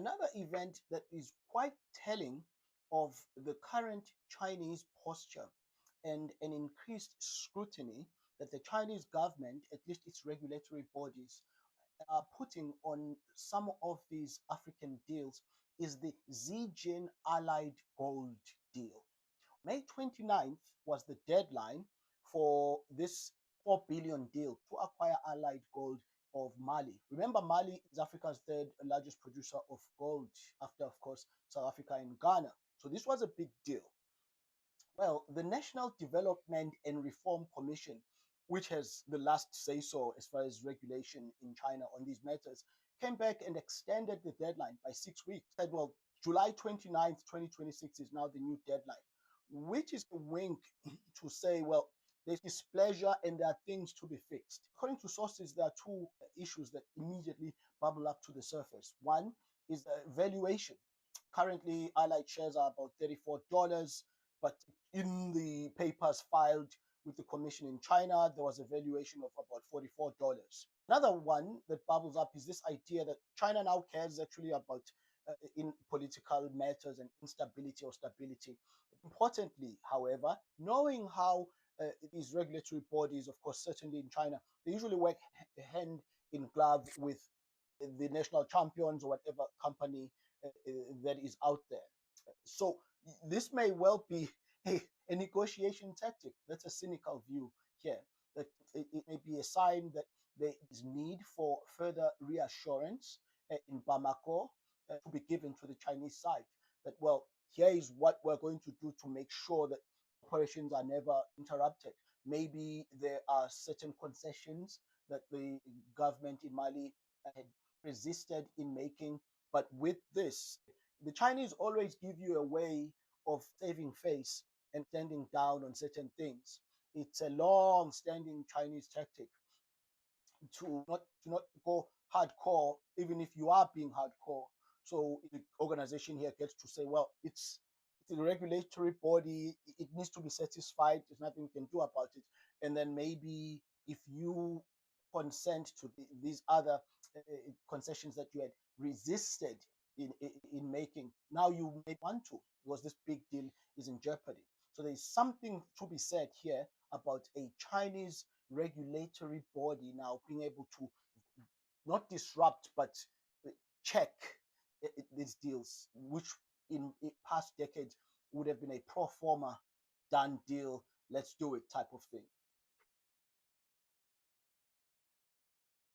Another event that is quite telling of the current Chinese posture and an increased scrutiny that the Chinese government, at least its regulatory bodies, are putting on some of these African deals is the Zijin-Allied gold deal. May 29th was the deadline for this 4 billion deal to acquire Allied gold of Mali. Remember, Mali is Africa's third largest producer of gold after, of course, South Africa and Ghana. So this was a big deal. Well, the National Development and Reform Commission, which has the last say so as far as regulation in China on these matters, came back and extended the deadline by 6 weeks. Said, well, July 29th, 2026 is now the new deadline, which is a wink to say, well, there's displeasure and there are things to be fixed. According to sources, there are two issues that immediately bubble up to the surface. One is valuation. Currently, Allied shares are about $34, but in the papers filed with the commission in China, there was a valuation of about $44. Another one that bubbles up is this idea that China now cares actually about in political matters and instability or stability. Importantly, however, knowing how these regulatory bodies, of course, certainly in China, they usually work hand in glove with the national champions or whatever company that is out there. So this may well be a negotiation tactic. That's a cynical view here. That it may be a sign that there is need for further reassurance in Bamako to be given to the Chinese side. That, well, here is what we're going to do to make sure that operations are never interrupted. Maybe there are certain concessions that the government in Mali had resisted in making, but with this, the Chinese always give you a way of saving face and standing down on certain things. It's a long-standing Chinese tactic to not go hardcore, even if you are being hardcore. So the organization here gets to say, well, it's a regulatory body. It needs to be satisfied. There's nothing we can do about it. And then maybe if you consent to these other concessions that you had resisted in making, now you may want to, because this big deal is in jeopardy. So there's something to be said here about a Chinese regulatory body now being able to not disrupt but check these deals, which in past decades would have been a pro forma done deal, let's do it type of thing.